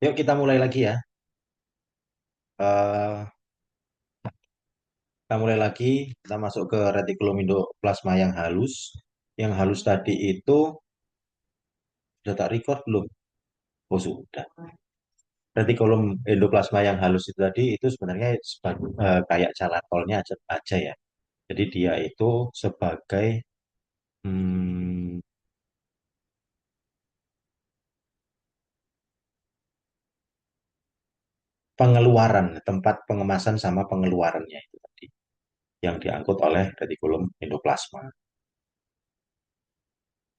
Yuk kita mulai lagi ya. Eh, kita mulai lagi. Kita masuk ke retikulum endoplasma yang halus. Yang halus tadi itu sudah tak record belum? Oh sudah. Retikulum endoplasma yang halus itu tadi itu sebenarnya kayak jalan tolnya aja ya. Jadi dia itu sebagai hmm, pengeluaran, tempat pengemasan sama pengeluarannya itu tadi yang diangkut oleh retikulum endoplasma.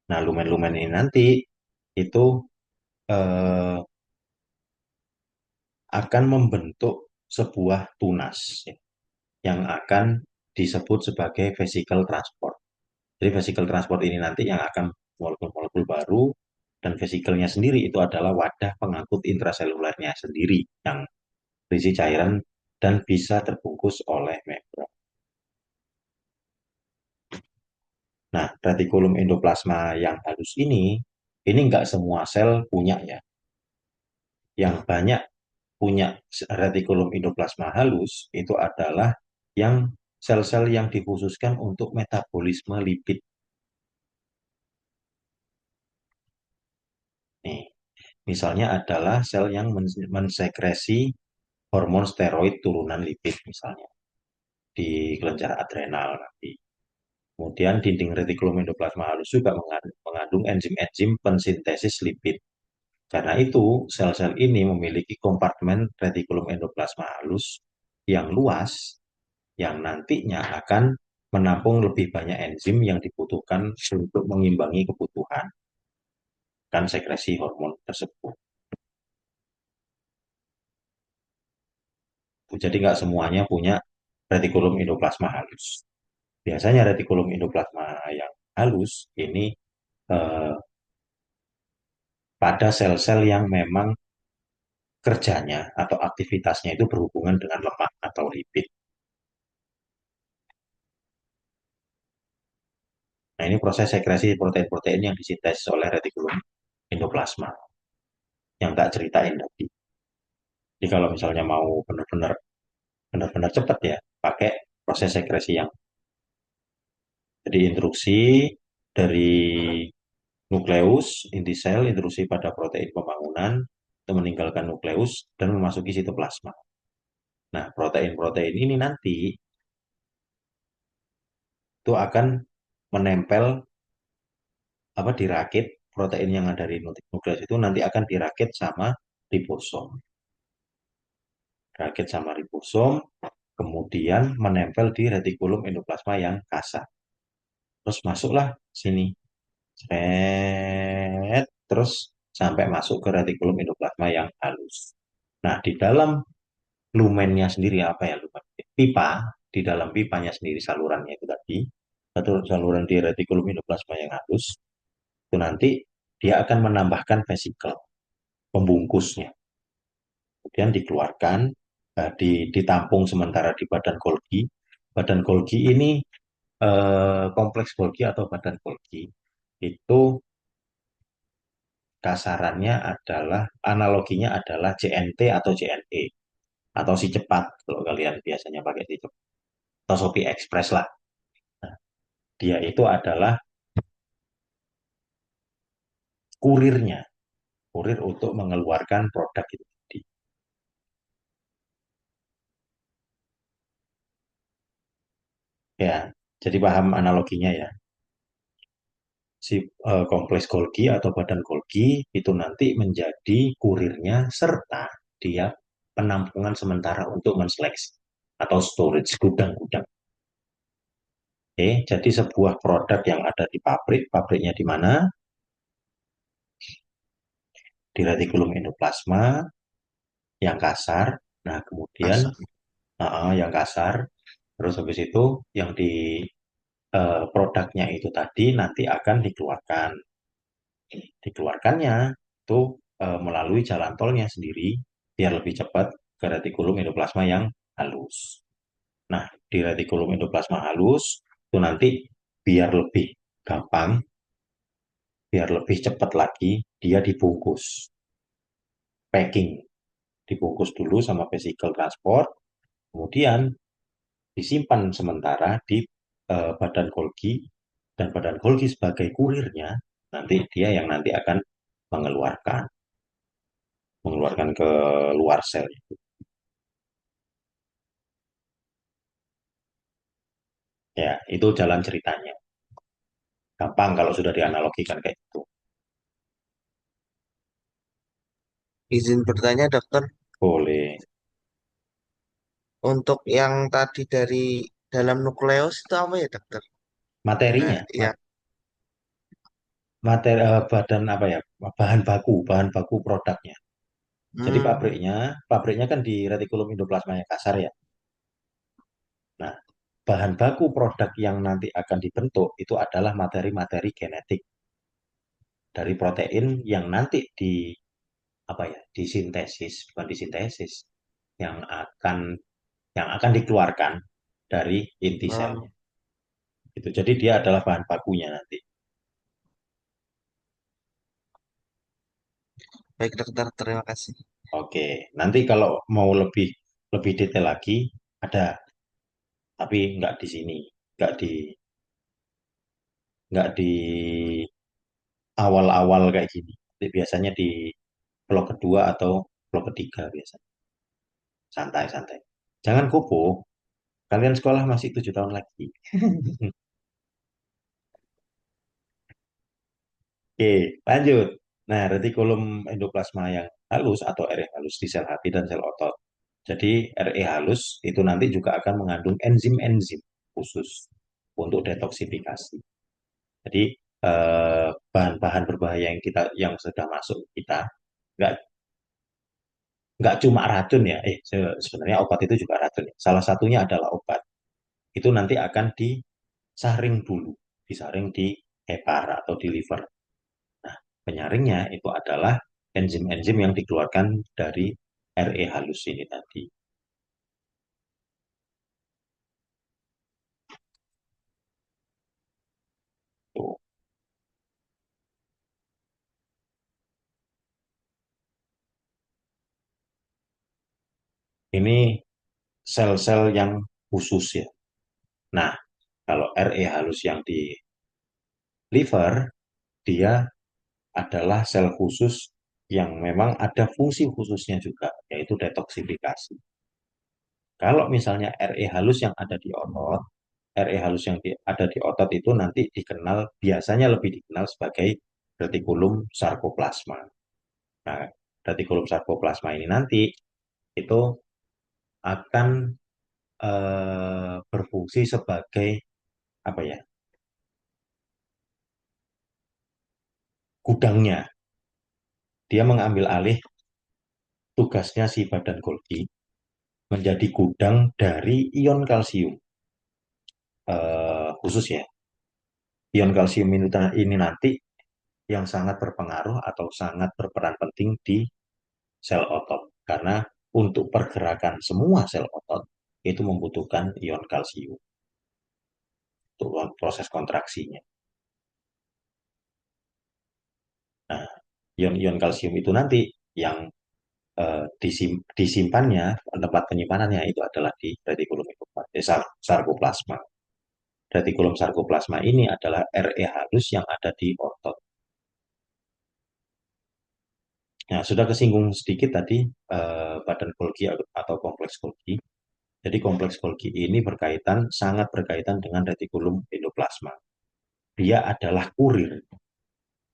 Nah, lumen-lumen ini nanti itu eh, akan membentuk sebuah tunas ya, yang akan disebut sebagai vesicle transport. Jadi vesicle transport ini nanti yang akan molekul-molekul baru dan vesikelnya sendiri itu adalah wadah pengangkut intraselulernya sendiri yang berisi cairan dan bisa terbungkus oleh membran. Nah, retikulum endoplasma yang halus ini nggak semua sel punya ya. Yang banyak punya retikulum endoplasma halus itu adalah yang sel-sel yang dikhususkan untuk metabolisme lipid. Nih, misalnya adalah sel yang mensekresi hormon steroid turunan lipid misalnya di kelenjar adrenal nanti. Kemudian dinding retikulum endoplasma halus juga mengandung enzim-enzim pensintesis lipid. Karena itu, sel-sel ini memiliki kompartemen retikulum endoplasma halus yang luas yang nantinya akan menampung lebih banyak enzim yang dibutuhkan untuk mengimbangi kebutuhan dan sekresi hormon tersebut. Jadi nggak semuanya punya retikulum endoplasma halus. Biasanya retikulum endoplasma yang halus ini eh, pada sel-sel yang memang kerjanya atau aktivitasnya itu berhubungan dengan lemak atau lipid. Nah, ini proses sekresi protein-protein yang disintesis oleh retikulum endoplasma yang tak ceritain tadi. Jadi kalau misalnya mau benar-benar cepat ya, pakai proses sekresi yang jadi instruksi dari nukleus, inti sel, intrusi pada protein pembangunan, itu meninggalkan nukleus dan memasuki sitoplasma. Nah, protein-protein ini nanti itu akan menempel apa dirakit protein yang ada di nukleus itu nanti akan dirakit sama ribosom. Rakit sama ribosom, kemudian menempel di retikulum endoplasma yang kasar. Terus masuklah sini. Terus sampai masuk ke retikulum endoplasma yang halus. Nah, di dalam lumennya sendiri apa ya lumen? Pipa, di dalam pipanya sendiri salurannya itu tadi, atau saluran di retikulum endoplasma yang halus, itu nanti dia akan menambahkan vesikel, pembungkusnya. Kemudian dikeluarkan, ditampung sementara di badan Golgi. Badan Golgi ini kompleks Golgi atau badan Golgi itu kasarannya adalah analoginya adalah JNT atau JNE atau si cepat kalau kalian biasanya pakai si cepat atau Shopee Express lah. Nah, dia itu adalah kurirnya, kurir untuk mengeluarkan produk itu tadi. Ya, jadi paham analoginya ya. Si kompleks Golgi atau badan Golgi itu nanti menjadi kurirnya serta dia penampungan sementara untuk menseleksi atau storage gudang-gudang. Oke, jadi sebuah produk yang ada di pabrik, pabriknya di mana? Di retikulum endoplasma yang kasar. Nah, kemudian yang kasar, terus habis itu yang di produknya itu tadi nanti akan dikeluarkan. Dikeluarkannya itu melalui jalan tolnya sendiri biar lebih cepat ke retikulum endoplasma yang halus. Nah, di retikulum endoplasma halus itu nanti biar lebih gampang, biar lebih cepat lagi dia dibungkus. packing, dibungkus dulu sama vesicle transport, kemudian disimpan sementara di badan Golgi, dan badan Golgi sebagai kurirnya nanti dia yang nanti akan mengeluarkan mengeluarkan ke luar sel. Ya, itu jalan ceritanya. Gampang kalau sudah dianalogikan kayak gitu. Izin bertanya dokter, Boleh. untuk yang tadi dari dalam nukleus itu apa ya dokter? Materinya, Ya, materi badan apa ya? Bahan baku produknya. Jadi hmm, pabriknya kan di retikulum endoplasmanya kasar ya. Nah, bahan baku produk yang nanti akan dibentuk itu adalah materi-materi genetik dari protein yang nanti di apa ya? Disintesis, bukan disintesis, yang akan yang akan dikeluarkan dari inti oh, selnya. Itu. Jadi dia adalah bahan bakunya nanti. baik dokter, terima kasih. Oke, nanti kalau mau lebih lebih detail lagi ada, tapi nggak di awal-awal kayak gini. Jadi biasanya di vlog kedua atau vlog ketiga biasanya. Santai-santai. Jangan kupu, kalian sekolah masih 7 tahun lagi. Oke, lanjut. Nah, retikulum endoplasma yang halus atau RE halus di sel hati dan sel otot. Jadi RE halus itu nanti juga akan mengandung enzim-enzim khusus untuk detoksifikasi. Jadi bahan-bahan berbahaya yang sudah masuk kita nggak nggak cuma racun ya. Sebenarnya obat itu juga racun ya. Salah satunya adalah obat. Itu nanti akan disaring dulu, disaring di hepar atau di liver. Nah, penyaringnya itu adalah enzim-enzim yang dikeluarkan dari RE halus ini tadi. Tuh. Ini sel-sel yang khusus ya. Nah, kalau RE halus yang di liver, dia adalah sel khusus yang memang ada fungsi khususnya juga, yaitu detoksifikasi. Kalau misalnya RE halus yang ada di otot, RE halus yang ada di otot itu nanti biasanya lebih dikenal sebagai retikulum sarkoplasma. Nah, retikulum sarkoplasma ini nanti itu akan berfungsi sebagai apa ya, gudangnya. Dia mengambil alih tugasnya si badan Golgi menjadi gudang dari ion kalsium. Khusus ya, ion kalsium ini nanti yang sangat berpengaruh atau sangat berperan penting di sel otot. Karena untuk pergerakan semua sel otot itu membutuhkan ion kalsium untuk proses kontraksinya. Nah, ion-ion kalsium itu nanti yang disimpannya, tempat penyimpanannya itu adalah di retikulum sarkoplasma. Retikulum sarkoplasma ini adalah RE halus yang ada di otot. Nah, sudah kesinggung sedikit tadi badan Golgi atau kompleks Golgi. Jadi kompleks Golgi ini sangat berkaitan dengan retikulum endoplasma. Dia adalah kurir.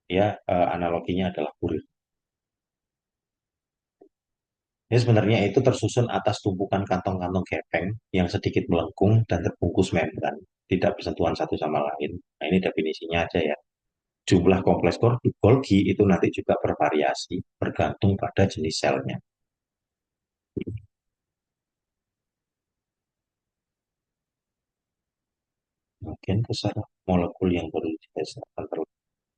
Ya, analoginya adalah kurir. Ini sebenarnya itu tersusun atas tumpukan kantong-kantong gepeng yang sedikit melengkung dan terbungkus membran, tidak bersentuhan satu sama lain. Nah, ini definisinya aja ya. Jumlah kompleks Golgi itu nanti juga bervariasi bergantung pada jenis selnya. Kemudian besar molekul yang baru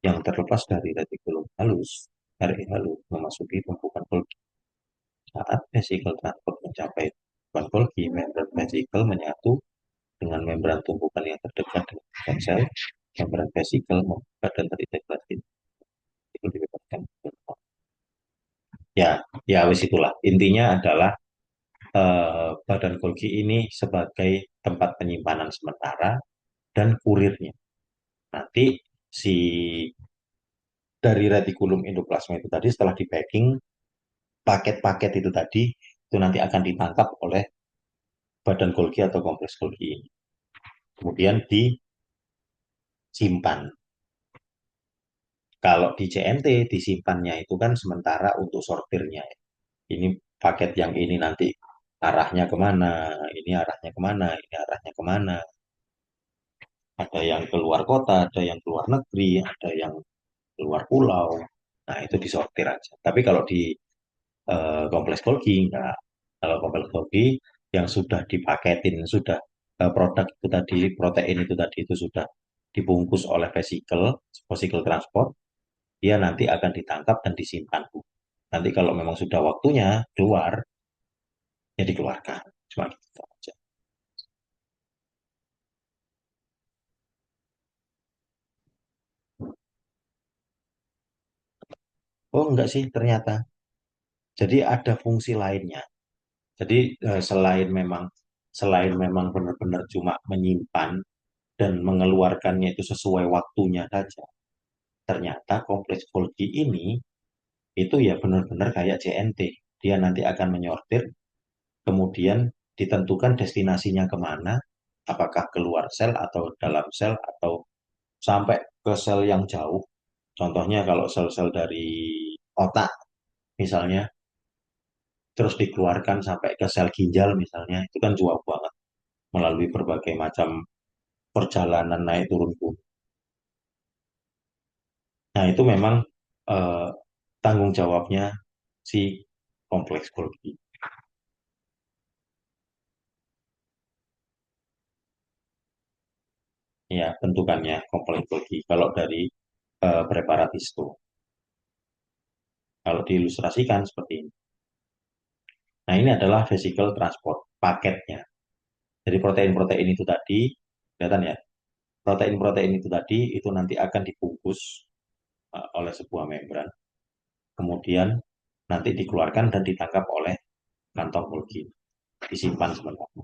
yang terlepas dari retikulum halus, RE halus, memasuki tumpukan Golgi. Saat vesikel transport mencapai tumpukan Golgi, membran vesikel menyatu dengan membran tumpukan yang terdekat dengan sel. Membran vesikel membuka dan terintegrasi. Itu dibebaskan. Ya, ya wis itulah. Intinya adalah badan Golgi ini sebagai tempat penyimpanan sementara dan kurirnya. Nanti si dari retikulum endoplasma itu tadi setelah di packing, paket-paket itu tadi itu nanti akan ditangkap oleh badan Golgi atau kompleks Golgi ini. Kemudian disimpan. Kalau di CNT disimpannya itu kan sementara untuk sortirnya. Ini paket yang ini nanti arahnya kemana, ini arahnya kemana, ini arahnya kemana. Ada yang keluar kota, ada yang keluar negeri, ada yang keluar pulau. Nah, itu disortir aja. Tapi kalau di kompleks Golgi, enggak. Kalau kompleks Golgi yang sudah dipaketin, sudah produk itu tadi, protein itu tadi itu sudah dibungkus oleh vesikel transport, dia nanti akan ditangkap dan disimpan. Nanti kalau memang sudah waktunya keluar, ya dikeluarkan. Cuma gitu aja. Oh, enggak sih ternyata. Jadi ada fungsi lainnya. Jadi selain memang benar-benar cuma menyimpan dan mengeluarkannya itu sesuai waktunya saja. Ternyata kompleks Golgi ini itu ya benar-benar kayak JNT. Dia nanti akan menyortir, kemudian ditentukan destinasinya kemana, apakah keluar sel atau dalam sel atau sampai ke sel yang jauh. Contohnya kalau sel-sel dari otak misalnya, terus dikeluarkan sampai ke sel ginjal misalnya, itu kan jauh banget melalui berbagai macam perjalanan naik turun gunung. Nah, itu memang eh, tanggung jawabnya si kompleks Golgi. Ya, bentukannya kompleks Golgi. Kalau dari preparatis itu, kalau diilustrasikan seperti ini. Nah, ini adalah vesicle transport paketnya. Jadi protein-protein itu tadi, kelihatan ya, protein-protein itu tadi itu nanti akan dibungkus oleh sebuah membran. Kemudian nanti dikeluarkan dan ditangkap oleh kantong Golgi. Disimpan sementara.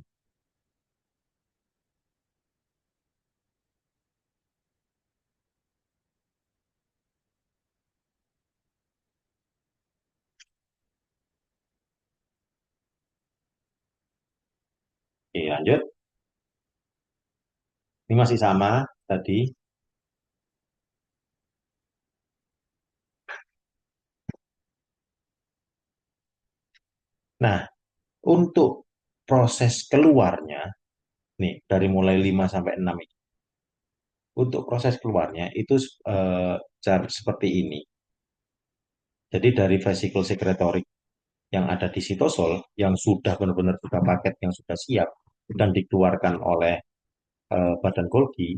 Oke, lanjut. Ini masih sama tadi. Nah, untuk proses keluarnya, nih dari mulai 5 sampai 6 ini. Untuk proses keluarnya itu cara seperti ini. Jadi dari vesicle secretory yang ada di sitosol, yang sudah benar-benar sudah paket, yang sudah siap, dan dikeluarkan oleh badan Golgi,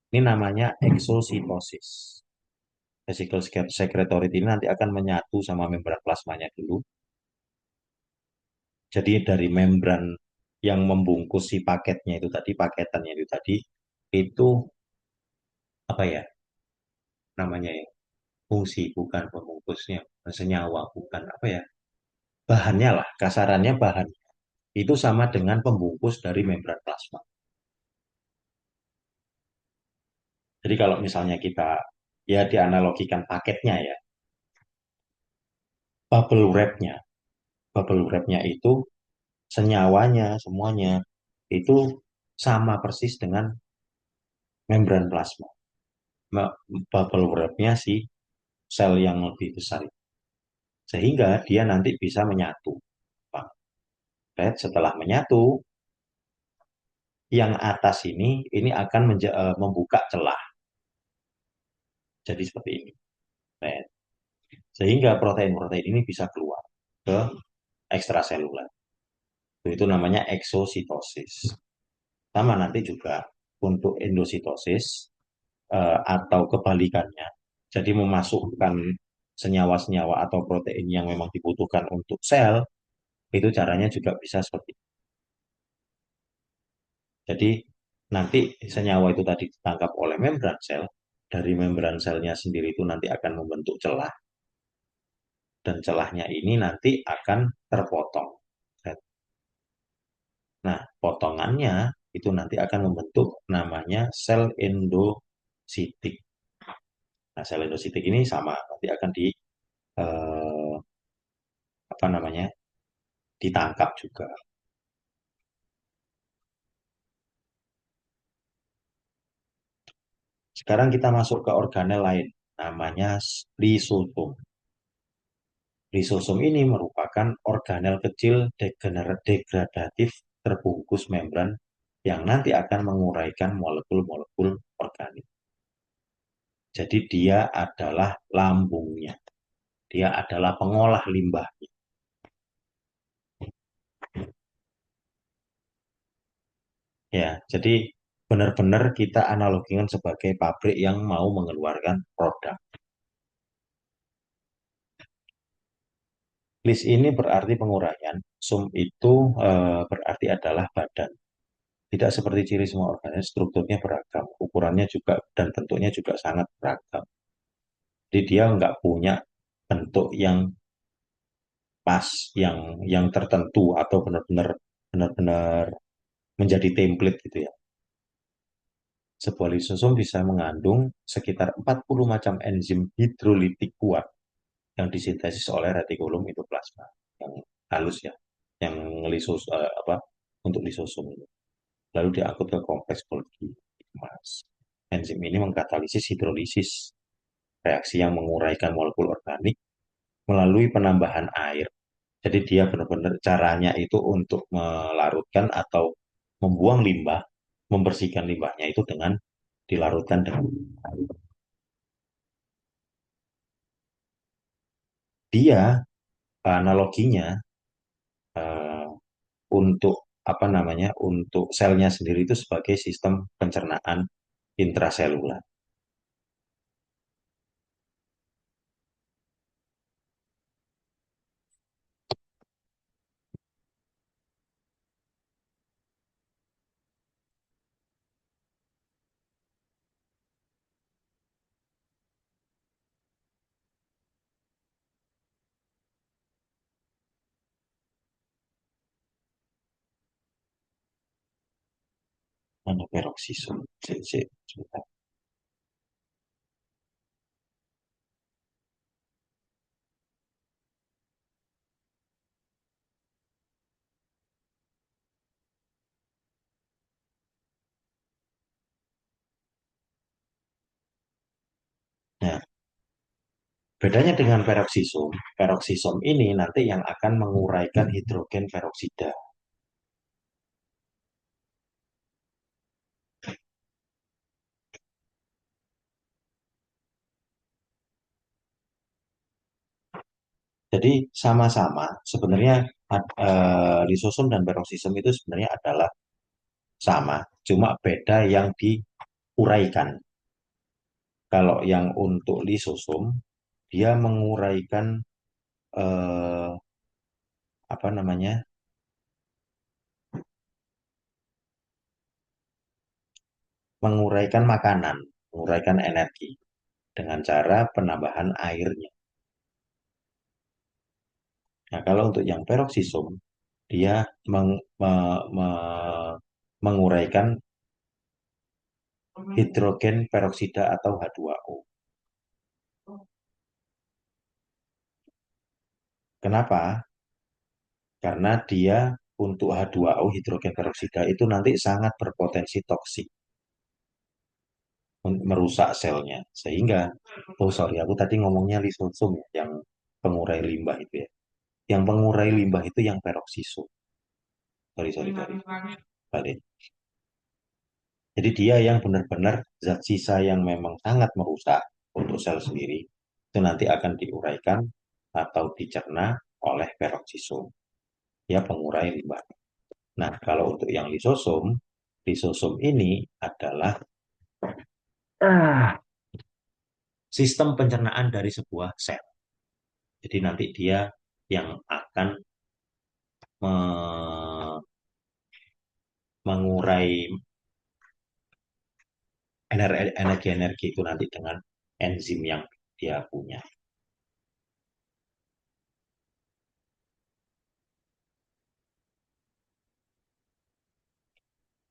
ini namanya exositosis. Vesicle secretory ini nanti akan menyatu sama membran plasmanya dulu. Jadi dari membran yang membungkus si paketnya itu tadi, paketannya itu tadi, itu apa ya namanya ya? Fungsi, bukan pembungkusnya, senyawa, bukan apa ya? Bahannya lah, kasarannya bahan. Itu sama dengan pembungkus dari membran plasma. Jadi kalau misalnya kita ya dianalogikan paketnya ya, bubble wrapnya, bubble wrapnya itu senyawanya semuanya itu sama persis dengan membran plasma. Bubble wrapnya si sel yang lebih besar, sehingga dia nanti bisa menyatu. Right? Setelah menyatu, yang atas ini akan membuka celah. Jadi seperti ini. Right? Sehingga protein-protein ini bisa keluar ke ekstraseluler. Itu namanya eksositosis. Sama nanti juga untuk endositosis atau kebalikannya. Jadi memasukkan senyawa-senyawa atau protein yang memang dibutuhkan untuk sel, itu caranya juga bisa seperti itu. Jadi nanti senyawa itu tadi ditangkap oleh membran sel, dari membran selnya sendiri itu nanti akan membentuk celah. dan celahnya ini nanti akan terpotong. Nah, potongannya itu nanti akan membentuk namanya sel endositik. Nah, sel endositik ini sama, nanti akan eh, apa namanya, ditangkap juga. Sekarang kita masuk ke organel lain, namanya lisosom. Lisosom ini merupakan organel kecil degradatif terbungkus membran yang nanti akan menguraikan molekul-molekul organik. Jadi dia adalah lambungnya, dia adalah pengolah limbah. Ya, jadi benar-benar kita analogikan sebagai pabrik yang mau mengeluarkan produk. List ini berarti penguraian, sum itu berarti adalah badan. Tidak seperti ciri semua organisme, strukturnya beragam, ukurannya juga dan bentuknya juga sangat beragam. Jadi dia nggak punya bentuk yang pas, yang tertentu atau benar-benar menjadi template gitu ya. Sebuah lisosom bisa mengandung sekitar 40 macam enzim hidrolitik kuat yang disintesis oleh retikulum itu plasma yang halus ya, yang apa untuk lisosom itu. Lalu diangkut ke kompleks Golgi emas. Enzim ini mengkatalisis hidrolisis, reaksi yang menguraikan molekul organik melalui penambahan air. Jadi dia benar-benar caranya itu untuk melarutkan atau membuang limbah, membersihkan limbahnya itu dengan dilarutkan dengan air. Dia analoginya eh, untuk apa namanya, untuk selnya sendiri itu sebagai sistem pencernaan intraselular. Mana peroksisom? Sebentar. Nah, bedanya dengan peroksisom ini nanti yang akan menguraikan hidrogen peroksida. Jadi sama-sama sebenarnya lisosom dan peroksisom itu sebenarnya adalah sama, cuma beda yang diuraikan. Kalau yang untuk lisosom, dia menguraikan eh, apa namanya, menguraikan makanan, menguraikan energi dengan cara penambahan airnya. Nah, kalau untuk yang peroksisom, dia menguraikan hidrogen peroksida atau H2O. Kenapa? Karena dia untuk H2O hidrogen peroksida itu nanti sangat berpotensi toksik, merusak selnya. Sehingga, oh sorry, aku tadi ngomongnya lisosom ya, yang pengurai limbah itu ya. Yang pengurai limbah itu yang peroksisom. Sorry. Balik. Jadi dia yang benar-benar zat sisa yang memang sangat merusak untuk sel sendiri, itu nanti akan diuraikan atau dicerna oleh peroksisom. Ya, pengurai limbah. Nah, kalau untuk yang lisosom, lisosom ini adalah sistem pencernaan dari sebuah sel. Jadi nanti dia yang akan mengurai energi-energi itu nanti dengan enzim yang dia punya.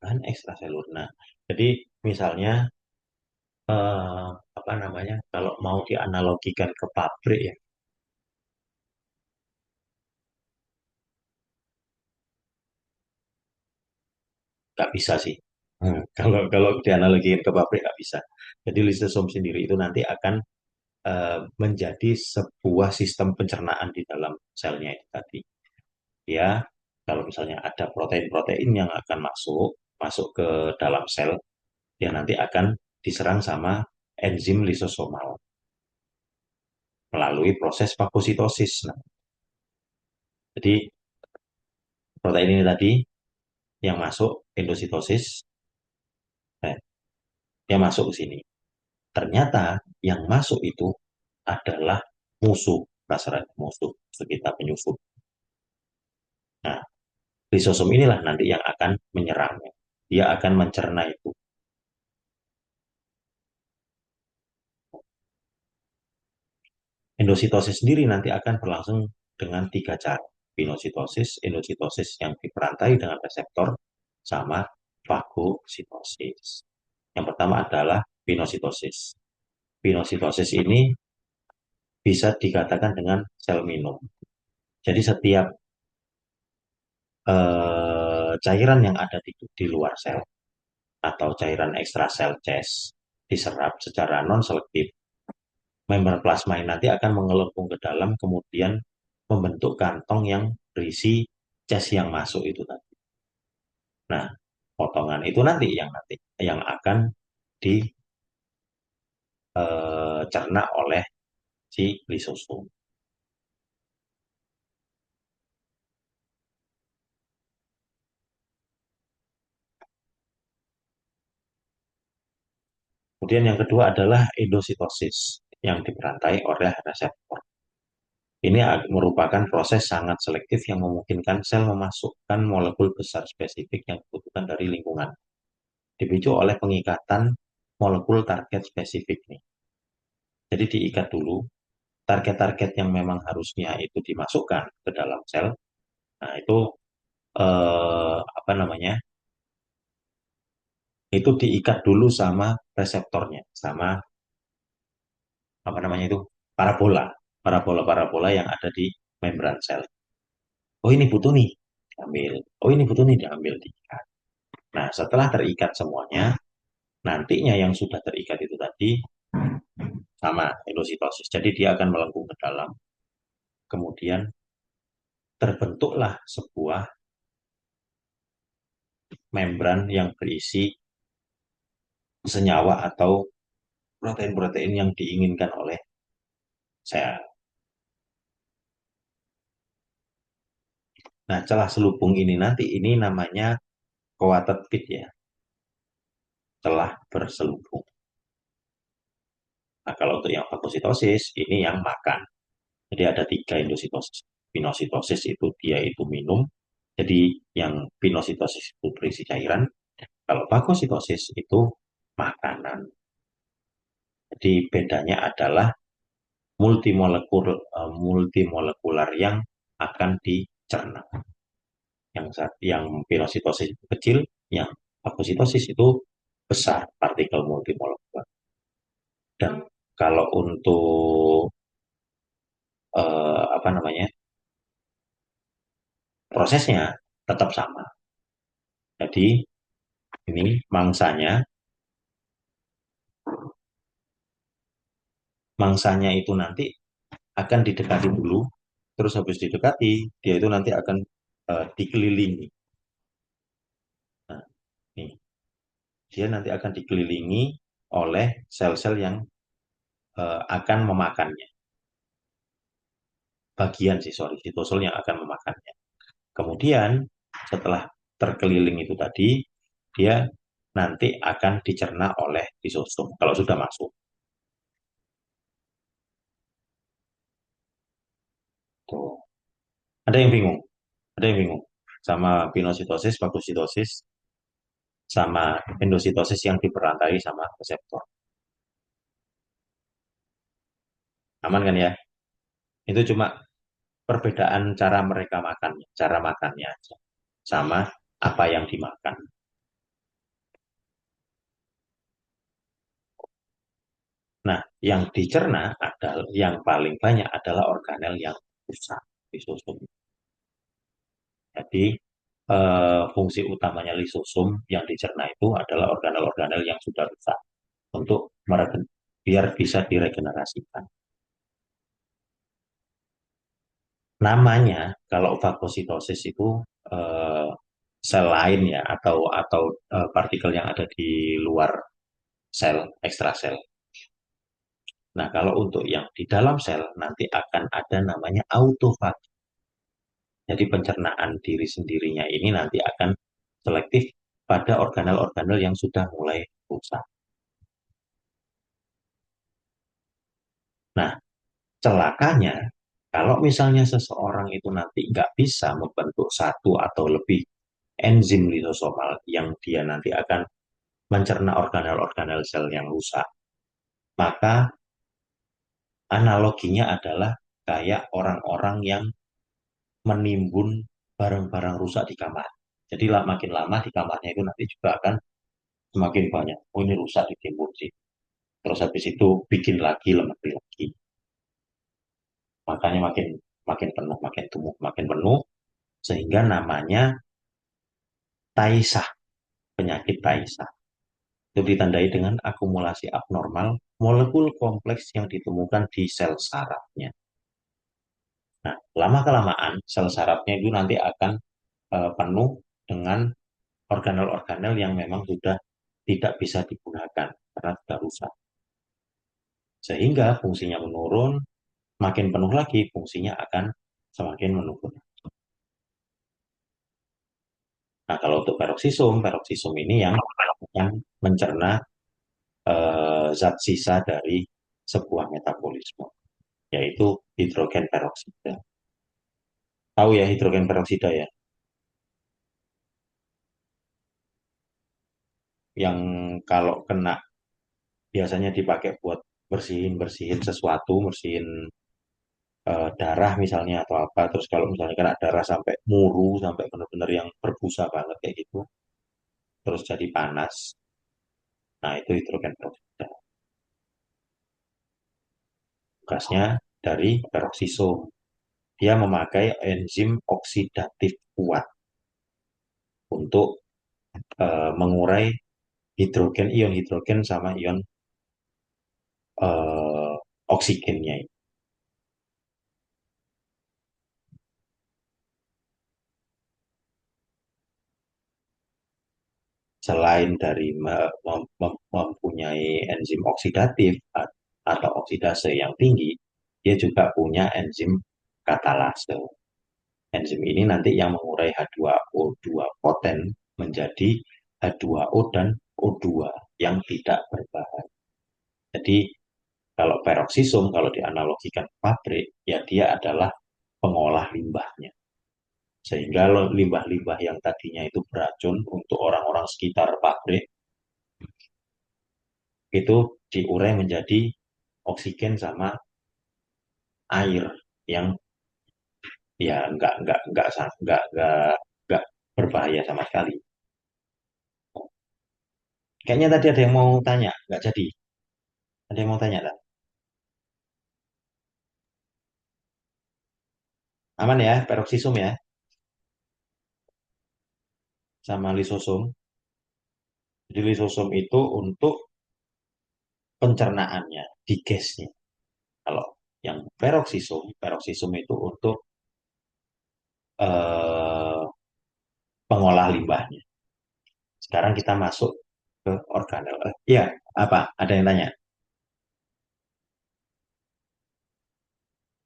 bahan ekstraselur. Nah, jadi misalnya eh, apa namanya, kalau mau dianalogikan ke pabrik ya, nggak bisa sih. Kalau kalau dianalogikan ke pabrik nggak bisa. Jadi lisosom sendiri itu nanti akan menjadi sebuah sistem pencernaan di dalam selnya itu tadi. Ya, kalau misalnya ada protein-protein yang akan masuk masuk ke dalam sel, dia nanti akan diserang sama enzim lisosomal melalui proses fagositosis. Nah, jadi protein ini tadi yang masuk endositosis, eh, dia masuk ke sini. Ternyata yang masuk itu adalah musuh, kasarnya musuh, sekitar penyusup. Nah, lisosom inilah nanti yang akan menyerangnya. Dia akan mencerna itu. Endositosis sendiri nanti akan berlangsung dengan tiga cara. Pinositosis, endositosis yang diperantai dengan reseptor, sama fagositosis. Yang pertama adalah pinositosis. Pinositosis ini bisa dikatakan dengan sel minum. Jadi setiap cairan yang ada di luar sel atau cairan ekstrasel CES diserap secara non-selektif, membran plasma ini nanti akan mengelempung ke dalam, kemudian membentuk kantong yang berisi CES yang masuk itu tadi. Nah, potongan itu nanti yang akan dicerna oleh si lisosom. Kemudian yang kedua adalah endositosis yang diperantai oleh reseptor. Ini merupakan proses sangat selektif yang memungkinkan sel memasukkan molekul besar spesifik yang dibutuhkan dari lingkungan. Dipicu oleh pengikatan molekul target spesifik nih. Jadi diikat dulu target-target yang memang harusnya itu dimasukkan ke dalam sel. Nah, itu apa namanya? Itu diikat dulu sama reseptornya, sama apa namanya itu? Parabola. Parabola-parabola yang ada di membran sel. Oh, ini butuh nih, diambil. Oh, ini butuh nih, diambil, diikat. Nah, setelah terikat semuanya, nantinya yang sudah terikat itu tadi sama endositosis. Jadi dia akan melengkung ke dalam. Kemudian terbentuklah sebuah membran yang berisi senyawa atau protein-protein yang diinginkan oleh sel. Nah, celah selubung ini nanti ini namanya coated pit ya, celah berselubung. Nah, kalau untuk yang fagositosis ini yang makan. Jadi ada tiga endositosis. Pinositosis itu dia itu minum. Jadi yang pinositosis itu berisi cairan. Kalau fagositosis itu makanan. Jadi bedanya adalah multimolekular yang akan dicerna. Yang pinositosis itu kecil, yang fagositosis itu besar partikel multimolekular. Dan kalau untuk apa namanya prosesnya tetap sama. Jadi ini mangsanya itu nanti akan didekati dulu, terus habis didekati dia itu nanti akan dikelilingi. Nah, nih dia nanti akan dikelilingi oleh sel-sel yang akan memakannya. Bagian sih, sorry, sitosol yang akan memakannya. Kemudian setelah terkeliling itu tadi, dia nanti akan dicerna oleh lisosom kalau sudah masuk. Tuh. Ada yang bingung? Ada yang bingung? Sama pinositosis, fagositosis, sama endositosis yang diperantai sama reseptor. Aman kan ya? Itu cuma perbedaan cara mereka makannya, cara makannya aja. Sama apa yang dimakan. Nah, yang dicerna adalah yang paling banyak adalah organel yang rusak, lisosum. Jadi fungsi utamanya lisosum yang dicerna itu adalah organel-organel yang sudah rusak untuk biar bisa diregenerasikan. Namanya kalau fagositosis itu eh, sel lain ya atau partikel yang ada di luar sel, ekstrasel. Nah, kalau untuk yang di dalam sel nanti akan ada namanya autofagi. Jadi pencernaan diri sendirinya ini nanti akan selektif pada organel-organel yang sudah mulai rusak. Nah, celakanya kalau misalnya seseorang itu nanti nggak bisa membentuk satu atau lebih enzim lisosomal yang dia nanti akan mencerna organel-organel sel yang rusak, maka analoginya adalah kayak orang-orang yang menimbun barang-barang rusak di kamar. Jadi makin lama di kamarnya itu nanti juga akan semakin banyak. Oh ini rusak ditimbun sih. Terus habis itu bikin lagi, lemari lagi. Makanya makin makin penuh, makin tumbuh, makin penuh. Sehingga namanya Taisah, penyakit Taisah. Itu ditandai dengan akumulasi abnormal molekul kompleks yang ditemukan di sel sarafnya. Nah, lama-kelamaan sel sarafnya itu nanti akan penuh dengan organel-organel yang memang sudah tidak bisa digunakan karena sudah rusak. Sehingga fungsinya menurun, makin penuh lagi fungsinya akan semakin menurun. Nah, kalau untuk peroksisum ini yang akan mencerna zat sisa dari sebuah metabolisme, yaitu hidrogen peroksida. Tahu ya hidrogen peroksida ya, yang kalau kena biasanya dipakai buat bersihin-bersihin sesuatu, bersihin darah misalnya atau apa. Terus kalau misalnya kena darah sampai muru, sampai benar-benar yang berbusa banget kayak gitu, terus jadi panas. Nah, itu hidrogen peroksida. Tugasnya dari peroksisum. Dia memakai enzim oksidatif kuat untuk mengurai ion hidrogen sama ion eh, oksigennya. Selain dari mempunyai enzim oksidatif atau oksidase yang tinggi, dia juga punya enzim katalase. Enzim ini nanti yang mengurai H2O2 poten menjadi H2O dan O2 yang tidak berbahaya. Jadi kalau peroksisum, kalau dianalogikan pabrik, ya dia adalah pengolah limbahnya. Sehingga limbah-limbah yang tadinya itu beracun untuk orang-orang sekitar pabrik, itu diurai menjadi oksigen sama air yang ya nggak berbahaya sama sekali. Kayaknya tadi ada yang mau tanya, nggak jadi. Ada yang mau tanya, tak? Aman ya, peroksisum ya, sama lisosum. Jadi lisosum itu untuk pencernaannya, digesnya. Kalau yang peroksisum itu untuk eh, pengolah limbahnya. Sekarang kita masuk ke organel. Iya, apa? Ada yang tanya?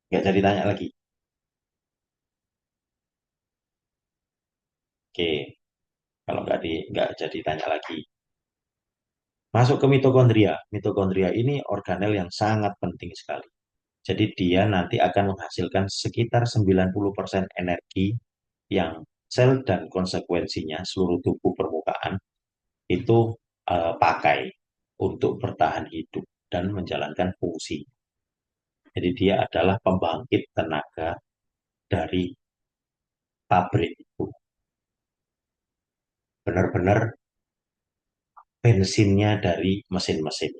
Nggak jadi tanya lagi. Oke, kalau nggak jadi tanya lagi. Masuk ke mitokondria. Mitokondria ini organel yang sangat penting sekali. Jadi dia nanti akan menghasilkan sekitar 90% energi yang sel dan konsekuensinya seluruh tubuh permukaan itu pakai untuk bertahan hidup dan menjalankan fungsi. Jadi dia adalah pembangkit tenaga dari pabrik itu. Benar-benar bensinnya dari mesin-mesin.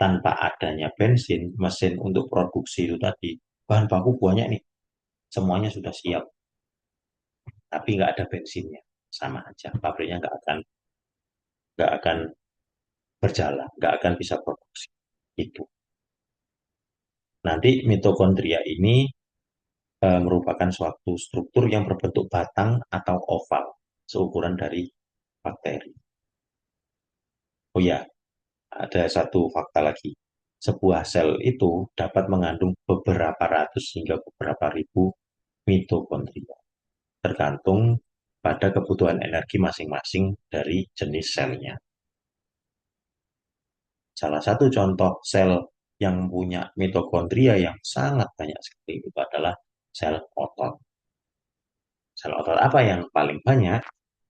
tanpa adanya bensin, mesin untuk produksi itu tadi, bahan baku banyak nih, semuanya sudah siap, tapi nggak ada bensinnya, sama aja, pabriknya nggak akan berjalan, nggak akan bisa produksi. Itu. Nanti mitokondria ini merupakan suatu struktur yang berbentuk batang atau oval, seukuran dari bakteri. Oh ya, ada satu fakta lagi. Sebuah sel itu dapat mengandung beberapa ratus hingga beberapa ribu mitokondria, tergantung pada kebutuhan energi masing-masing dari jenis selnya. Salah satu contoh sel yang punya mitokondria yang sangat banyak sekali itu adalah sel otot. Sel otot apa yang paling banyak?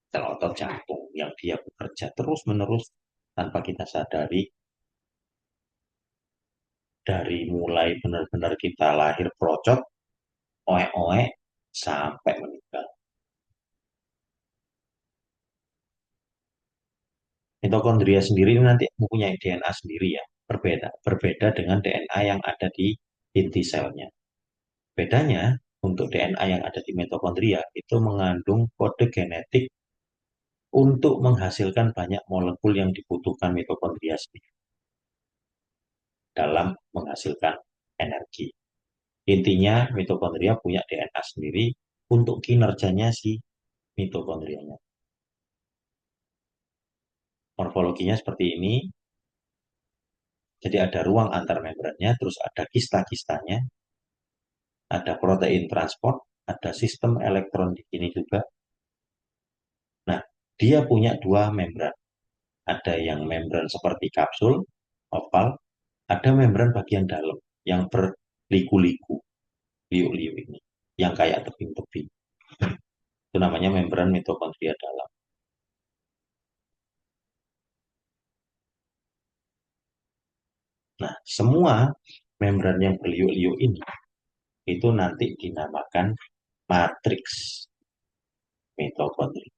Sel otot jantung yang dia bekerja terus-menerus tanpa kita sadari dari mulai benar-benar kita lahir procot, oek-oek, sampai meninggal. Mitokondria sendiri nanti mempunyai DNA sendiri ya, berbeda dengan DNA yang ada di inti selnya. Bedanya, untuk DNA yang ada di mitokondria itu mengandung kode genetik untuk menghasilkan banyak molekul yang dibutuhkan mitokondria sendiri dalam menghasilkan energi. Intinya, mitokondria punya DNA sendiri untuk kinerjanya si mitokondrianya. Morfologinya seperti ini, jadi ada ruang antar membrannya, terus ada kista-kistanya, ada protein transport, ada sistem elektron di sini juga. Nah, dia punya dua membran. Ada yang membran seperti kapsul, oval, ada membran bagian dalam yang berliku-liku, liuk-liuk ini, yang kayak tebing-tebing. Itu namanya membran mitokondria dalam. Nah, semua membran yang berliuk-liuk ini itu nanti dinamakan matriks mitokondria.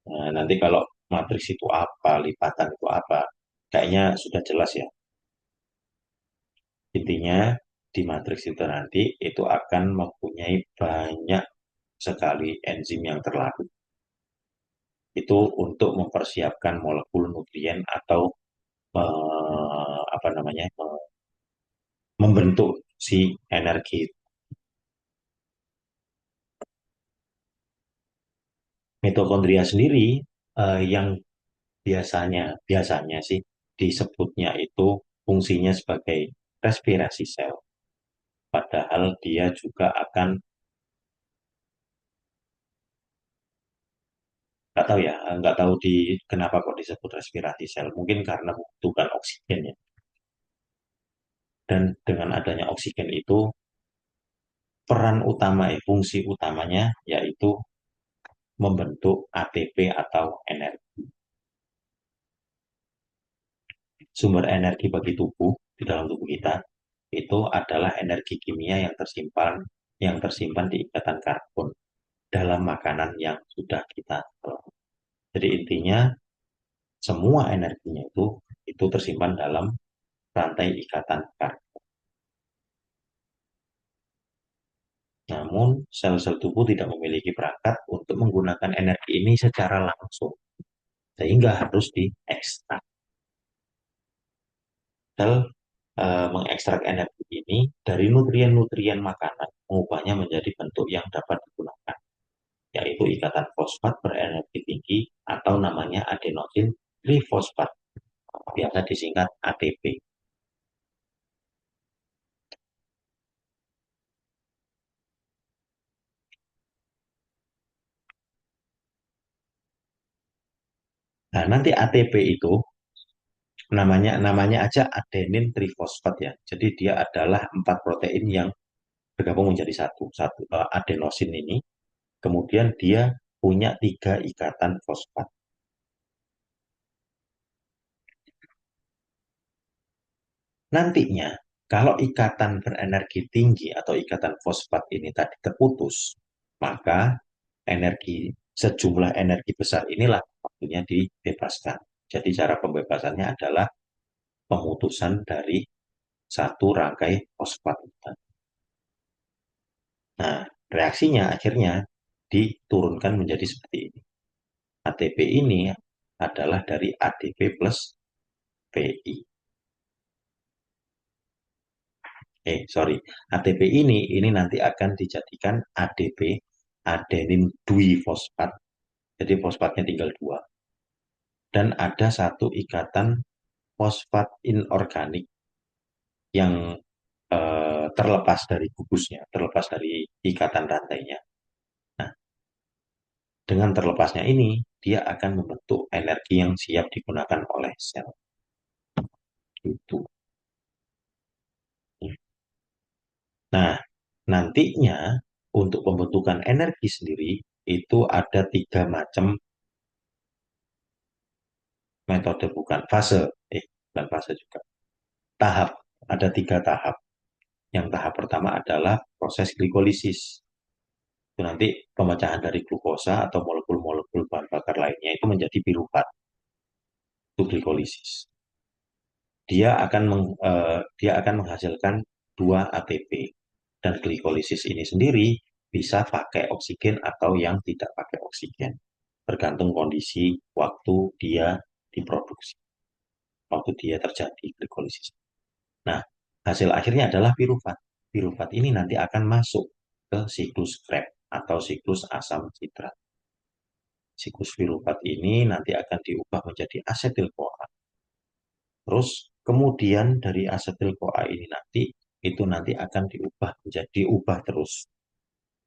Nah, nanti kalau matriks itu apa, lipatan itu apa, kayaknya sudah jelas ya. Intinya di matriks itu nanti itu akan mempunyai banyak sekali enzim yang terlarut. Itu untuk mempersiapkan molekul nutrien atau apa namanya membentuk si energi. Mitokondria sendiri yang biasanya biasanya sih disebutnya itu fungsinya sebagai respirasi sel. Padahal dia juga akan, nggak tahu ya, nggak tahu kenapa kok disebut respirasi sel. Mungkin karena membutuhkan oksigen ya. Dan dengan adanya oksigen itu peran utama, fungsi utamanya yaitu membentuk ATP atau energi. Sumber energi bagi tubuh di dalam tubuh kita itu adalah energi kimia yang tersimpan di ikatan karbon dalam makanan yang sudah kita telan. Jadi intinya semua energinya itu tersimpan dalam rantai ikatan karbon. Namun sel-sel tubuh tidak memiliki perangkat untuk menggunakan energi ini secara langsung, sehingga harus diekstrak. Sel mengekstrak energi ini dari nutrien-nutrien makanan, mengubahnya menjadi bentuk yang dapat digunakan, yaitu ikatan fosfat berenergi tinggi atau namanya adenosin trifosfat, biasa disingkat ATP. Nah, nanti ATP itu namanya aja adenin trifosfat ya. Jadi dia adalah 4 protein yang bergabung menjadi satu adenosin ini. Kemudian dia punya 3 ikatan fosfat. Nantinya, kalau ikatan berenergi tinggi atau ikatan fosfat ini tadi terputus, maka energi sejumlah energi besar inilah waktunya dibebaskan. Jadi cara pembebasannya adalah pemutusan dari satu rangkai fosfat. Nah, reaksinya akhirnya diturunkan menjadi seperti ini. ATP ini adalah dari ADP plus PI. Sorry. ATP ini nanti akan dijadikan ADP, adenin fosfat. Jadi fosfatnya tinggal dua. Dan ada satu ikatan fosfat inorganik yang terlepas dari gugusnya, terlepas dari ikatan rantainya. Nah, dengan terlepasnya ini, dia akan membentuk energi yang siap digunakan oleh sel. Itu. Nah, nantinya untuk pembentukan energi sendiri itu ada tiga macam metode, bukan fase, bukan fase juga. Tahap, ada tiga tahap. Yang tahap pertama adalah proses glikolisis. Itu nanti pemecahan dari glukosa atau molekul-molekul bahan bakar lainnya itu menjadi piruvat. Itu glikolisis. Dia akan menghasilkan dua ATP, dan glikolisis ini sendiri bisa pakai oksigen atau yang tidak pakai oksigen, tergantung kondisi waktu dia diproduksi, waktu dia terjadi glikolisis. Nah, hasil akhirnya adalah piruvat. Piruvat ini nanti akan masuk ke siklus Krebs atau siklus asam citrat. Siklus piruvat ini nanti akan diubah menjadi asetil CoA. Terus kemudian dari asetil CoA ini nanti akan diubah terus,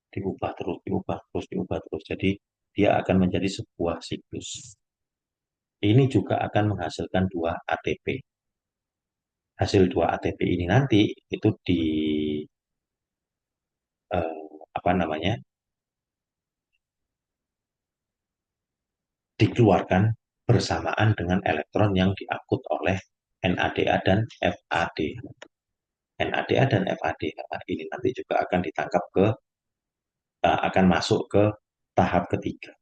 diubah terus. Jadi dia akan menjadi sebuah siklus. Ini juga akan menghasilkan dua ATP. Hasil dua ATP ini nanti itu eh, apa namanya dikeluarkan bersamaan dengan elektron yang diangkut oleh NADA dan FAD. NADA dan FAD ini nanti juga akan ditangkap akan masuk ke tahap ketiga.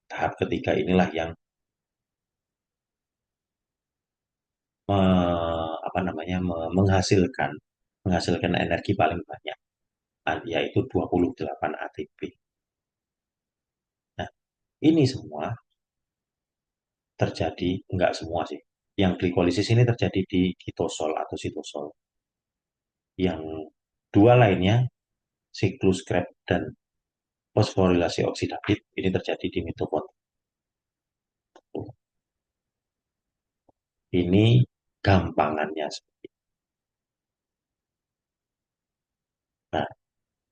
Tahap ketiga inilah yang menghasilkan energi paling banyak, yaitu 28 ATP. Nah, ini semua terjadi, enggak semua sih. Yang glikolisis ini terjadi di kitosol atau sitosol. Yang dua lainnya, siklus Krebs dan fosforilasi oksidatif, ini terjadi di mitokondria. Ini gampangannya. Nah,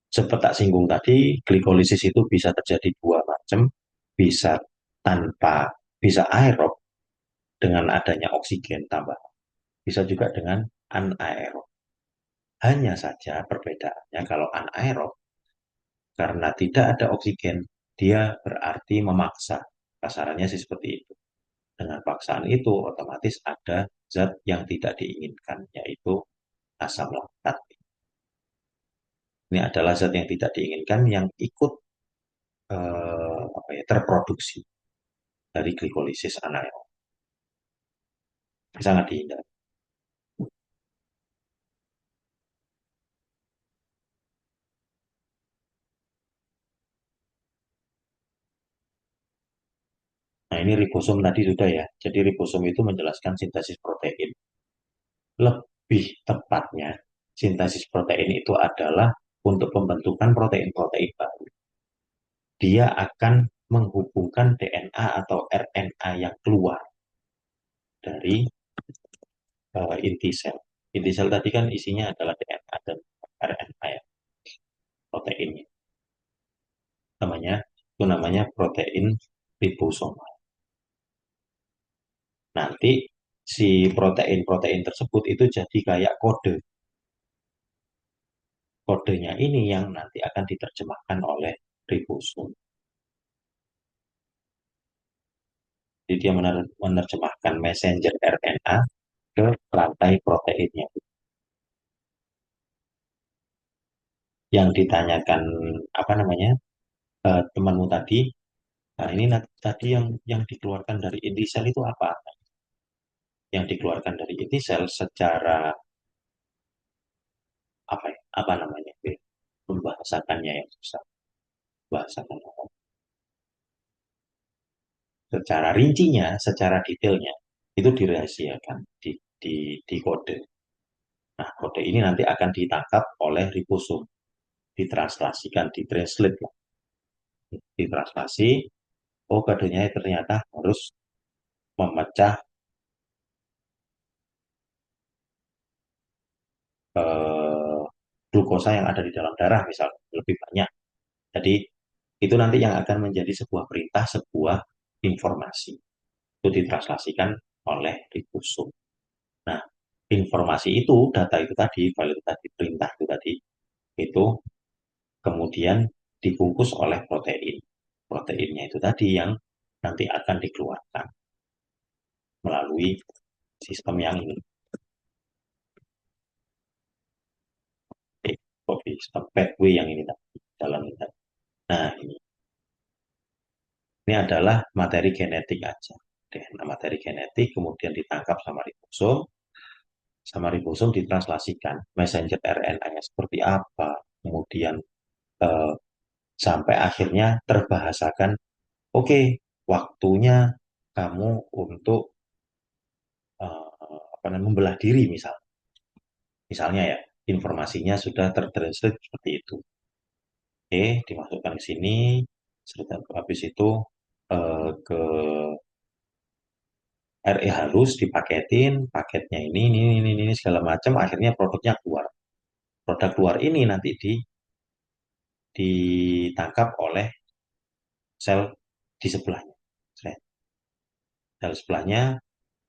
seperti tak singgung tadi, glikolisis itu bisa terjadi dua macam, bisa tanpa, bisa aerob dengan adanya oksigen tambah, bisa juga dengan anaerob. Hanya saja perbedaannya kalau anaerob, karena tidak ada oksigen, dia berarti memaksa. Kasarannya sih seperti itu. Dengan paksaan itu otomatis ada zat yang tidak diinginkan, yaitu asam laktat. Ini adalah zat yang tidak diinginkan yang ikut terproduksi dari glikolisis anaerob. Sangat dihindari. Nah, ini ribosom tadi sudah ya. Jadi ribosom itu menjelaskan sintesis protein. Lebih tepatnya, sintesis protein itu adalah untuk pembentukan protein-protein baru. Dia akan menghubungkan DNA atau RNA yang keluar dari inti sel. Inti sel tadi kan isinya adalah DNA dan RNA ya, proteinnya. Itu namanya protein ribosomal. Nanti si protein-protein tersebut itu jadi kayak kode. Kodenya ini yang nanti akan diterjemahkan oleh ribosom. Jadi dia menerjemahkan messenger RNA ke rantai proteinnya. Yang ditanyakan apa namanya temanmu tadi, Nah, ini tadi yang dikeluarkan dari inti sel itu apa? Yang dikeluarkan dari inti sel secara apa ya? Apa namanya? Membahasakannya yang susah. Bahasakan secara rincinya, secara detailnya itu dirahasiakan di kode. Nah, kode ini nanti akan ditangkap oleh ribosom, ditranslasikan, ditranslate, ditranslasi. Oh, kodenya ternyata harus memecah eh, glukosa yang ada di dalam darah, misalnya lebih banyak. Jadi itu nanti yang akan menjadi sebuah perintah, sebuah informasi. Itu ditranslasikan oleh ribosom. Nah, informasi itu, data itu tadi, file itu tadi, perintah itu tadi, itu kemudian dibungkus oleh protein. Proteinnya itu tadi yang nanti akan dikeluarkan melalui sistem yang ini, sistem pathway yang ini tadi, dalam ini tadi. Nah, ini adalah materi genetik aja. DNA materi genetik kemudian ditangkap sama ribosom ditranslasikan. Messenger RNA-nya seperti apa, kemudian eh, sampai akhirnya terbahasakan, oke, okay, waktunya kamu untuk apa namanya, membelah diri misalnya ya, informasinya sudah tertranslate seperti itu. Oke, dimasukkan ke sini, habis itu ke RE halus dipaketin, paketnya ini segala macam, akhirnya produknya keluar. Produk keluar ini nanti ditangkap oleh sel di sebelahnya. Sel sebelahnya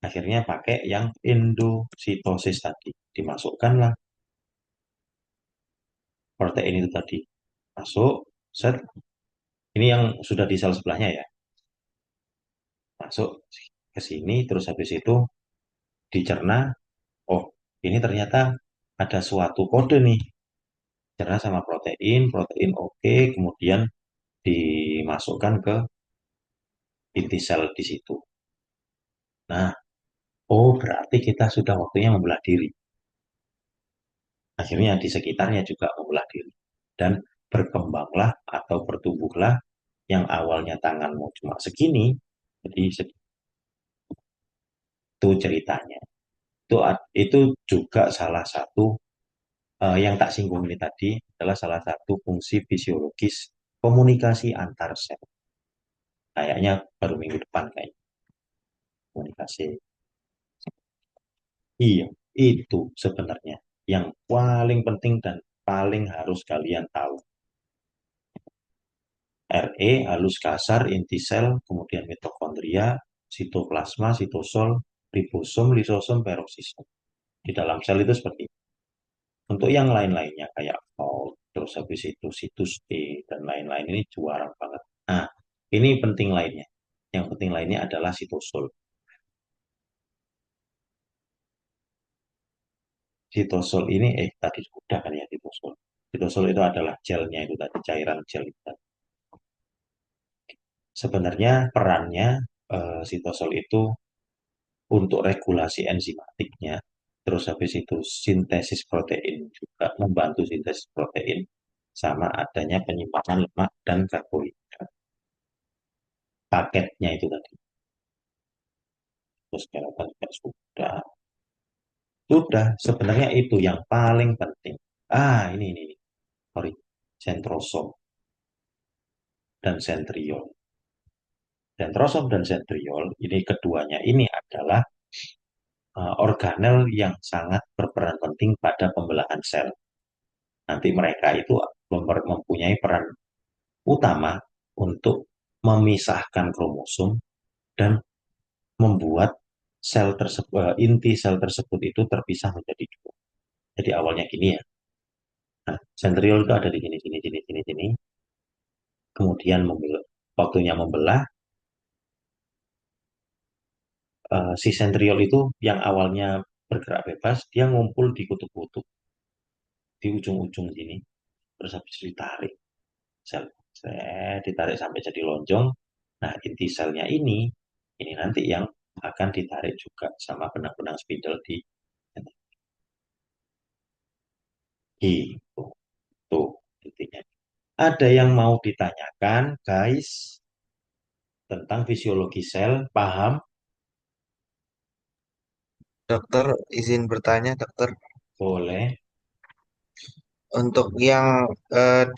akhirnya pakai yang endositosis tadi. Dimasukkanlah protein itu tadi. Masuk, set. Ini yang sudah di sel sebelahnya ya. Masuk ke sini, terus habis itu dicerna. Oh, ini ternyata ada suatu kode nih. Cerna sama protein, protein oke, kemudian dimasukkan ke inti sel di situ. Nah, oh berarti kita sudah waktunya membelah diri. Akhirnya di sekitarnya juga membelah diri. Dan berkembanglah atau bertumbuhlah yang awalnya tanganmu cuma segini, jadi itu ceritanya. Itu juga salah satu yang tak singgung ini tadi adalah salah satu fungsi fisiologis komunikasi antar sel. Kayaknya baru minggu depan kayaknya komunikasi. Iya, itu sebenarnya yang paling penting dan paling harus kalian tahu. RE, halus kasar, inti sel, kemudian mitokondria, sitoplasma, sitosol, ribosom, lisosom, peroksisom. Di dalam sel itu seperti itu. Untuk yang lain-lainnya kayak Paul, terus habis itu situs E, dan lain-lain ini juara banget. Nah, ini penting lainnya. Yang penting lainnya adalah sitosol. Sitosol ini, tadi sudah kan ya sitosol. Sitosol itu adalah gelnya itu tadi, cairan gel itu tadi. Sebenarnya perannya sitosol itu untuk regulasi enzimatiknya, terus habis itu sintesis protein juga, membantu sintesis protein, sama adanya penyimpanan lemak dan karbohidrat. Paketnya itu tadi. Terus skeleton juga sudah, sebenarnya itu yang paling penting. Ini, sorry, sentrosom dan sentriol. Sentrosom dan sentriol, ini keduanya ini adalah organel yang sangat berperan penting pada pembelahan sel. Nanti mereka itu mempunyai peran utama untuk memisahkan kromosom dan membuat sel tersebut, inti sel tersebut itu terpisah menjadi dua. Jadi awalnya gini ya. Nah, sentriol itu ada di sini, sini, sini, sini, sini. Kemudian waktunya membelah, si sentriol itu yang awalnya bergerak bebas, dia ngumpul di kutub-kutub di ujung-ujung sini, terus habis itu ditarik, sel, ditarik sampai jadi lonjong, Nah, inti selnya ini nanti yang akan ditarik juga sama benang-benang spidol di gitu. Tuh, intinya. Ada yang mau ditanyakan, guys, tentang fisiologi sel, paham? Dokter, izin bertanya, dokter. Boleh. Untuk yang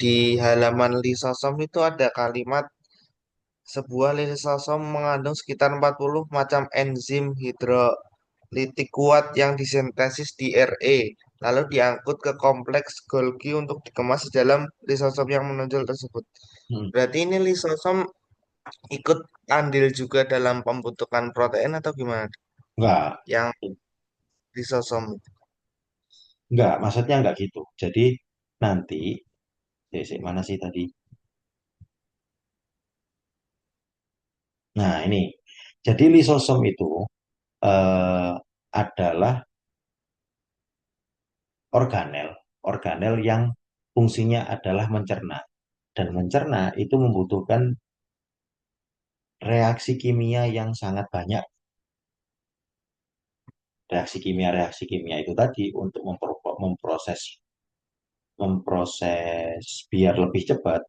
di halaman lisosom itu ada kalimat sebuah lisosom mengandung sekitar 40 macam enzim hidrolitik kuat yang disintesis di RE, lalu diangkut ke kompleks Golgi untuk dikemas di dalam lisosom yang menonjol tersebut. Hmm. Berarti ini lisosom ikut andil juga dalam pembentukan protein atau gimana? Enggak, Yang lisosom. enggak, maksudnya enggak gitu. Jadi nanti, mana sih tadi? Nah, ini. Jadi lisosom itu eh, adalah organel, organel yang fungsinya adalah mencerna. Dan mencerna itu membutuhkan reaksi kimia yang sangat banyak. Reaksi kimia itu tadi untuk memproses memproses biar lebih cepat,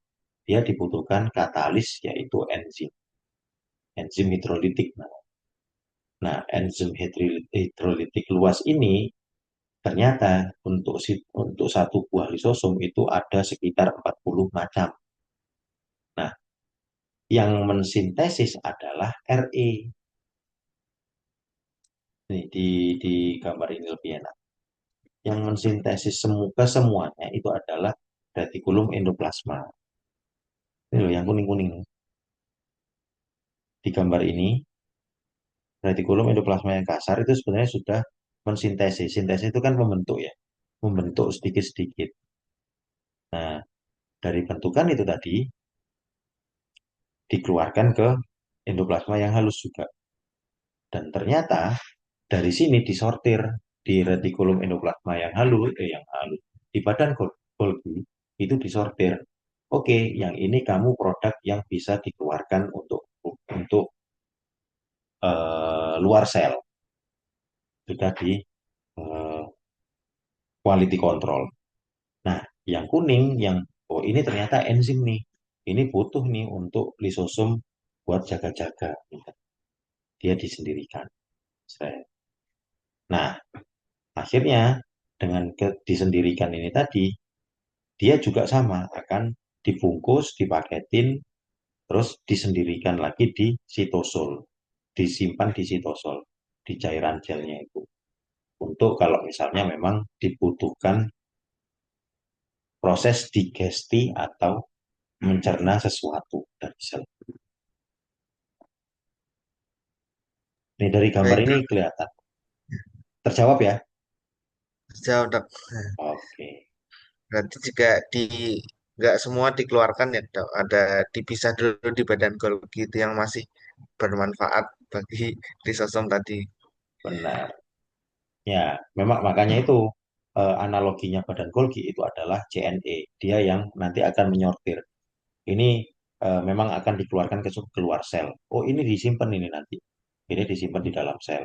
dia dibutuhkan katalis yaitu enzim, enzim hidrolitik. Nah, enzim hidrolitik luas ini ternyata untuk satu buah lisosom itu ada sekitar 40 macam. Nah, yang mensintesis adalah RE. Nih, di gambar ini lebih enak. Yang mensintesis kesemuanya itu adalah retikulum endoplasma. Ini loh yang kuning-kuning di gambar ini. Retikulum endoplasma yang kasar itu sebenarnya sudah mensintesis. Sintesis itu kan membentuk ya, membentuk sedikit-sedikit. Nah, dari bentukan itu tadi dikeluarkan ke endoplasma yang halus juga. Dan ternyata dari sini disortir di retikulum endoplasma yang halus di badan Golgi itu disortir. Oke, yang ini kamu produk yang bisa dikeluarkan untuk luar sel, sudah di eh, quality control. Nah, yang kuning, yang oh ini ternyata enzim nih, ini butuh nih untuk lisosom buat jaga-jaga. Dia disendirikan. Nah, akhirnya dengan disendirikan ini tadi, dia juga sama akan dibungkus, dipaketin, terus disendirikan lagi di sitosol, disimpan di sitosol, di cairan gelnya itu. Untuk kalau misalnya memang dibutuhkan proses digesti atau mencerna sesuatu dari sel. Ini dari gambar Baik, ini Dok. kelihatan. Terjawab ya? Jauh, Dok. Oke, Berarti juga nggak semua dikeluarkan ya, Dok. Ada dipisah dulu di badan Golgi itu yang masih bermanfaat bagi lisosom tadi. benar. Ya, memang makanya itu analoginya badan Golgi itu adalah JNE. Dia yang nanti akan menyortir. Ini memang akan dikeluarkan keluar sel. Oh, ini disimpan ini nanti. Ini disimpan di dalam sel.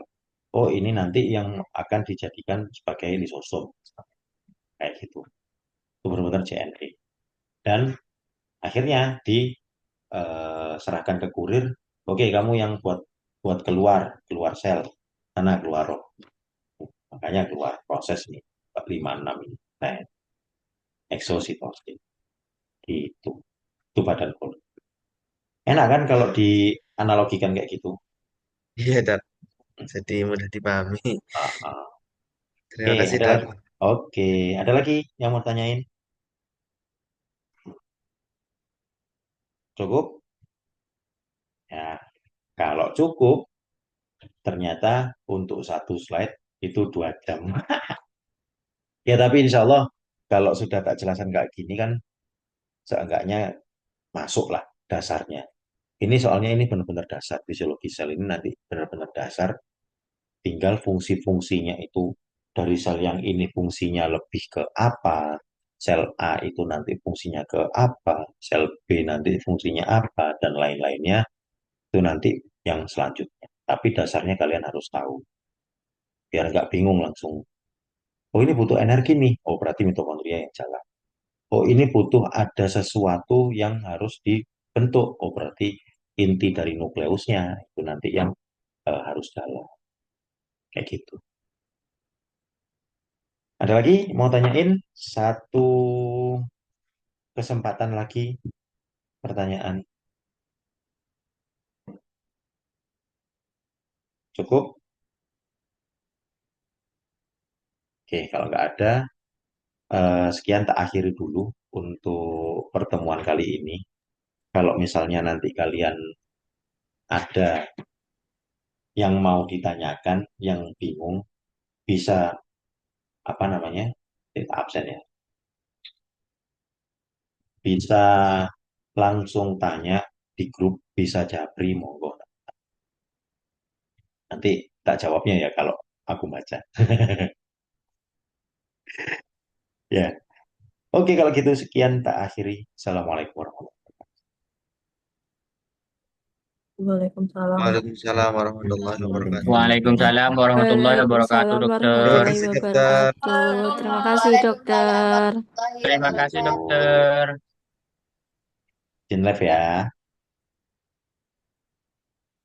Oh, ini nanti yang akan dijadikan sebagai lisosom. Kayak gitu. Itu benar-benar JNE. Dan akhirnya diserahkan ke kurir. Oke, kamu yang buat buat keluar sel. Sana keluar. Makanya keluar proses nih 456 ini. Nah, eksositosin. Gitu. Itu badan kulit. Enak kan kalau dianalogikan kayak gitu? Iya, Dok. Jadi mudah dipahami. Ah, ah. Oke, Terima kasih, ada Dok. lagi. Oke, ada lagi yang mau tanyain? Cukup? Ya, kalau cukup, ternyata untuk satu slide itu 2 jam. Ya, tapi insya Allah kalau sudah tak jelaskan kayak gini kan, seenggaknya masuklah dasarnya. Ini soalnya ini benar-benar dasar. Fisiologi sel ini nanti benar-benar dasar. Tinggal fungsi-fungsinya itu dari sel yang ini fungsinya lebih ke apa, sel A itu nanti fungsinya ke apa, sel B nanti fungsinya apa, dan lain-lainnya. Itu nanti yang selanjutnya. Tapi dasarnya kalian harus tahu. Biar nggak bingung langsung. Oh ini butuh energi nih. Oh berarti mitokondria yang jalan. Oh ini butuh ada sesuatu yang harus dibentuk. Oh berarti inti dari nukleusnya itu nanti yang harus jalan. Kayak gitu. Ada lagi mau tanyain satu kesempatan lagi pertanyaan. Cukup? Oke, kalau nggak ada, sekian tak akhiri dulu untuk pertemuan kali ini. Kalau misalnya nanti kalian ada yang mau ditanyakan, yang bingung, bisa apa namanya? Absen ya. Bisa langsung tanya di grup, bisa japri, monggo. Nanti tak jawabnya ya kalau aku baca. Ya, oke kalau gitu sekian tak akhiri. Assalamualaikum warahmatullahi Waalaikumsalam. Waalaikumsalam warahmatullahi wabarakatuh. Waalaikumsalam warahmatullahi wabarakatuh, Waalaikumsalam Terima dokter. warahmatullahi kasih dokter. wabarakatuh. Terima kasih, dokter. Terima kasih, wabarakatuh. dokter. Izin live ya.